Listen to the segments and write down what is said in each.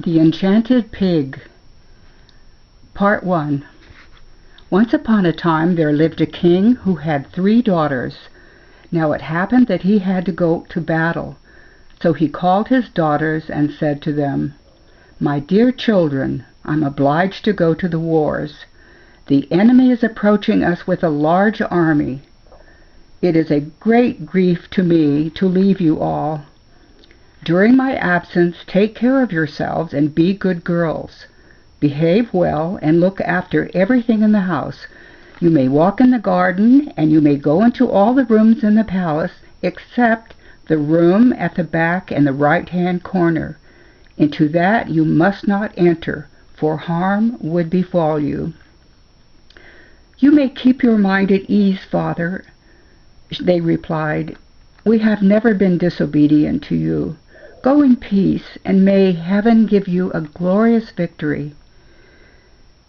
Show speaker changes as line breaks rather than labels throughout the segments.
The Enchanted Pig. Part 1. Once upon a time there lived a king who had 3 daughters. Now it happened that he had to go to battle. So he called his daughters and said to them, "My dear children, I'm obliged to go to the wars. The enemy is approaching us with a large army. It is a great grief to me to leave you all. During my absence, take care of yourselves and be good girls. Behave well and look after everything in the house. You may walk in the garden, and you may go into all the rooms in the palace, except the room at the back in the right-hand corner. Into that you must not enter, for harm would befall you." "You may keep your mind at ease, Father," they replied. "We have never been disobedient to you. Go in peace, and may heaven give you a glorious victory."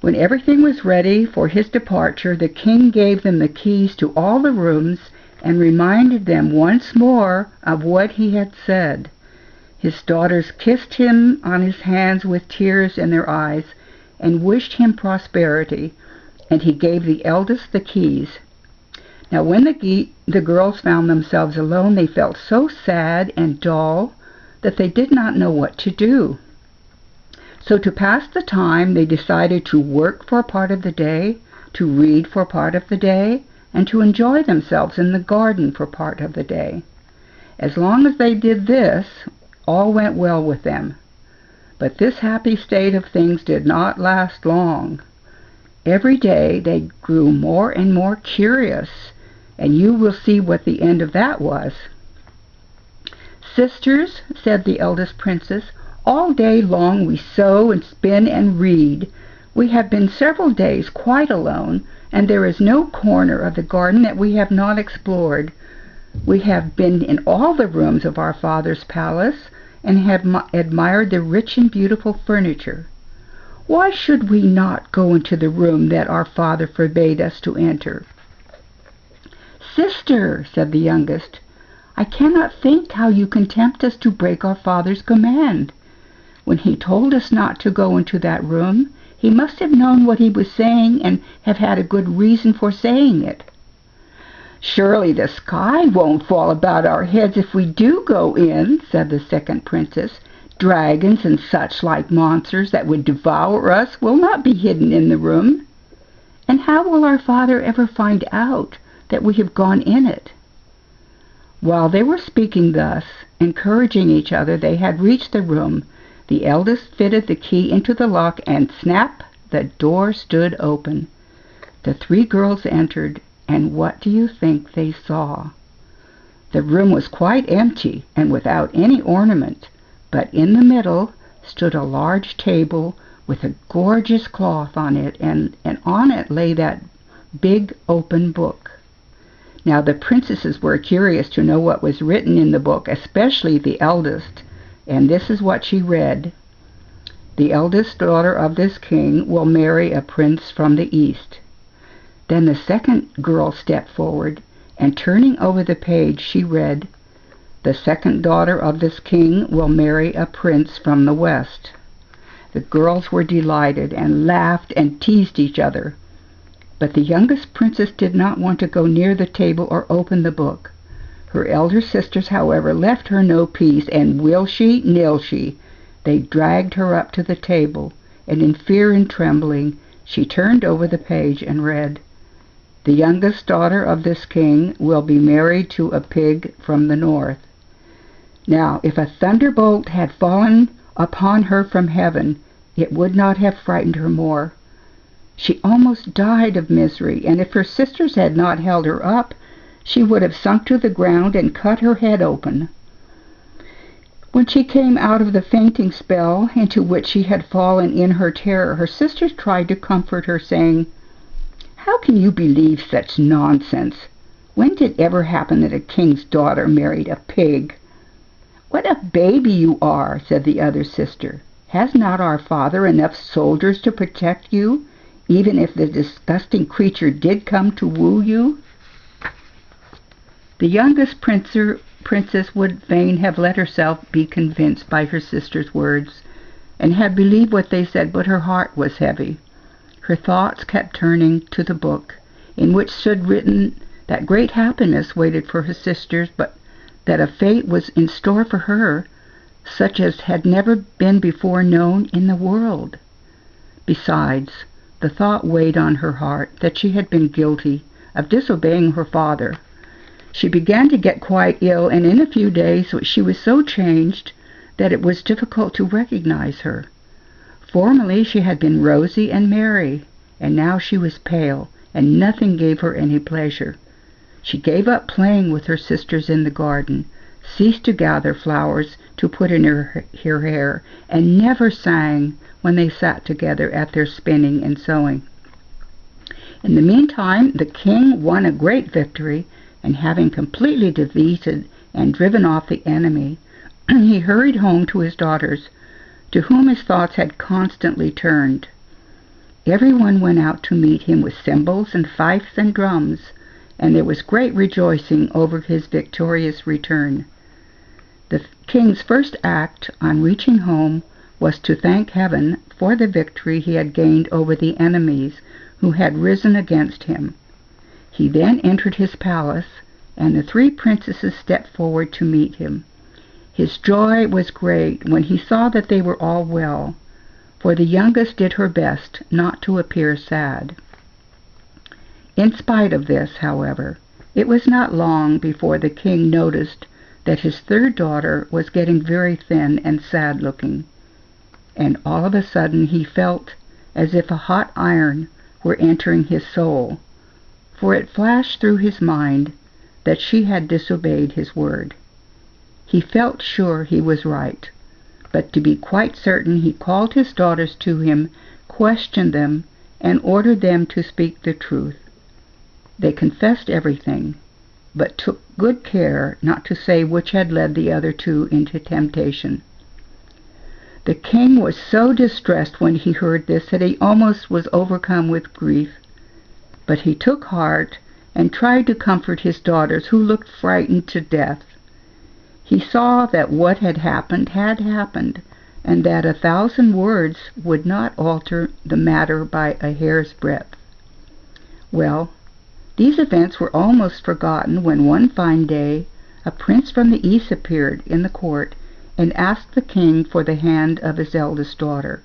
When everything was ready for his departure, the king gave them the keys to all the rooms and reminded them once more of what he had said. His daughters kissed him on his hands with tears in their eyes and wished him prosperity, and he gave the eldest the keys. Now when the girls found themselves alone, they felt so sad and dull that they did not know what to do. So to pass the time, they decided to work for part of the day, to read for part of the day, and to enjoy themselves in the garden for part of the day. As long as they did this, all went well with them. But this happy state of things did not last long. Every day they grew more and more curious, and you will see what the end of that was. "Sisters," said the eldest princess, "all day long we sew and spin and read. We have been several days quite alone, and there is no corner of the garden that we have not explored. We have been in all the rooms of our father's palace, and have admired the rich and beautiful furniture. Why should we not go into the room that our father forbade us to enter?" "Sister," said the youngest, "I cannot think how you can tempt us to break our father's command. When he told us not to go into that room, he must have known what he was saying and have had a good reason for saying it." "Surely the sky won't fall about our heads if we do go in," said the second princess. "Dragons and such like monsters that would devour us will not be hidden in the room. And how will our father ever find out that we have gone in it?" While they were speaking thus, encouraging each other, they had reached the room. The eldest fitted the key into the lock, and snap, the door stood open. The 3 girls entered, and what do you think they saw? The room was quite empty and without any ornament, but in the middle stood a large table with a gorgeous cloth on it, and on it lay that big open book. Now the princesses were curious to know what was written in the book, especially the eldest, and this is what she read. "The eldest daughter of this king will marry a prince from the east." Then the second girl stepped forward, and turning over the page, she read, "The second daughter of this king will marry a prince from the west." The girls were delighted and laughed and teased each other. But the youngest princess did not want to go near the table or open the book. Her elder sisters, however, left her no peace, and will she, nill she. They dragged her up to the table, and in fear and trembling she turned over the page and read, "The youngest daughter of this king will be married to a pig from the north." Now, if a thunderbolt had fallen upon her from heaven, it would not have frightened her more. She almost died of misery, and if her sisters had not held her up, she would have sunk to the ground and cut her head open. When she came out of the fainting spell into which she had fallen in her terror, her sisters tried to comfort her, saying, "How can you believe such nonsense? When did it ever happen that a king's daughter married a pig?" "What a baby you are," said the other sister. "Has not our father enough soldiers to protect you, even if the disgusting creature did come to woo you?" The youngest princess would fain have let herself be convinced by her sister's words, and had believed what they said, but her heart was heavy. Her thoughts kept turning to the book, in which stood written that great happiness waited for her sisters, but that a fate was in store for her, such as had never been before known in the world. Besides, the thought weighed on her heart that she had been guilty of disobeying her father. She began to get quite ill, and in a few days she was so changed that it was difficult to recognize her. Formerly she had been rosy and merry, and now she was pale, and nothing gave her any pleasure. She gave up playing with her sisters in the garden, ceased to gather flowers to put in her hair, and never sang when they sat together at their spinning and sewing. In the meantime, the king won a great victory, and having completely defeated and driven off the enemy, he hurried home to his daughters, to whom his thoughts had constantly turned. Everyone went out to meet him with cymbals and fifes and drums, and there was great rejoicing over his victorious return. The king's first act on reaching home was to thank heaven for the victory he had gained over the enemies who had risen against him. He then entered his palace, and the three princesses stepped forward to meet him. His joy was great when he saw that they were all well, for the youngest did her best not to appear sad. In spite of this, however, it was not long before the king noticed that his third daughter was getting very thin and sad-looking, and all of a sudden he felt as if a hot iron were entering his soul, for it flashed through his mind that she had disobeyed his word. He felt sure he was right, but to be quite certain he called his daughters to him, questioned them, and ordered them to speak the truth. They confessed everything, but took good care not to say which had led the other two into temptation. The king was so distressed when he heard this that he almost was overcome with grief. But he took heart and tried to comfort his daughters, who looked frightened to death. He saw that what had happened, and that 1,000 words would not alter the matter by a hair's breadth. Well, these events were almost forgotten when one fine day a prince from the east appeared in the court and asked the king for the hand of his eldest daughter.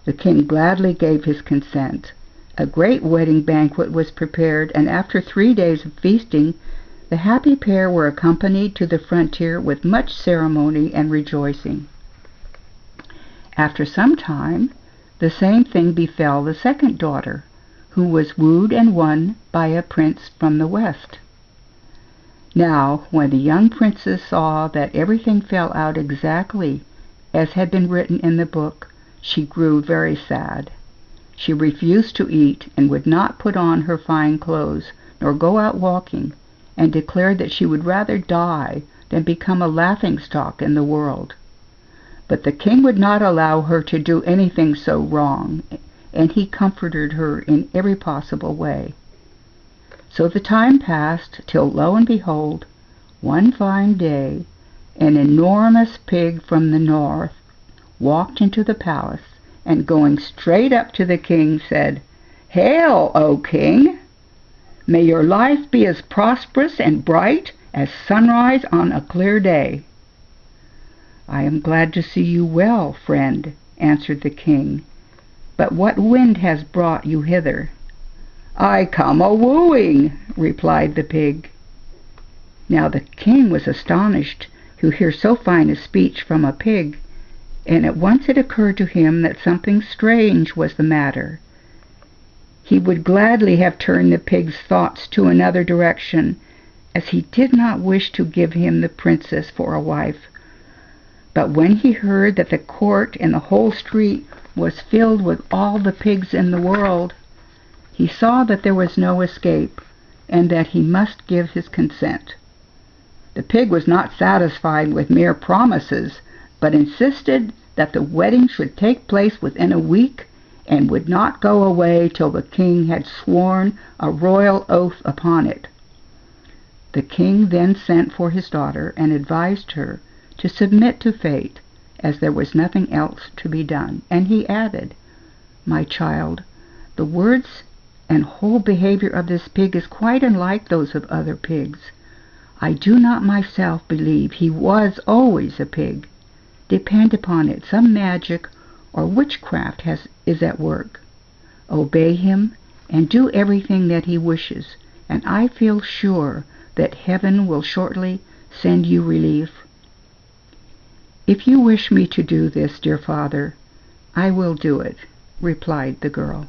The king gladly gave his consent. A great wedding banquet was prepared, and after 3 days of feasting, the happy pair were accompanied to the frontier with much ceremony and rejoicing. After some time, the same thing befell the second daughter, who was wooed and won by a prince from the west. Now, when the young princess saw that everything fell out exactly as had been written in the book, she grew very sad. She refused to eat, and would not put on her fine clothes, nor go out walking, and declared that she would rather die than become a laughing-stock in the world. But the king would not allow her to do anything so wrong, and he comforted her in every possible way. So the time passed, till lo and behold, one fine day, an enormous pig from the north walked into the palace, and going straight up to the king said, "Hail, O king! May your life be as prosperous and bright as sunrise on a clear day." "I am glad to see you well, friend," answered the king. "But what wind has brought you hither?" "I come a-wooing," replied the pig. Now the king was astonished to hear so fine a speech from a pig, and at once it occurred to him that something strange was the matter. He would gladly have turned the pig's thoughts to another direction, as he did not wish to give him the princess for a wife. But when he heard that the court and the whole street was filled with all the pigs in the world, he saw that there was no escape, and that he must give his consent. The pig was not satisfied with mere promises, but insisted that the wedding should take place within a week, and would not go away till the king had sworn a royal oath upon it. The king then sent for his daughter and advised her to submit to fate, as there was nothing else to be done, and he added, "My child, the words and whole behavior of this pig is quite unlike those of other pigs. I do not myself believe he was always a pig. Depend upon it, some magic or witchcraft is at work. Obey him and do everything that he wishes, and I feel sure that heaven will shortly send you relief." "If you wish me to do this, dear father, I will do it," replied the girl.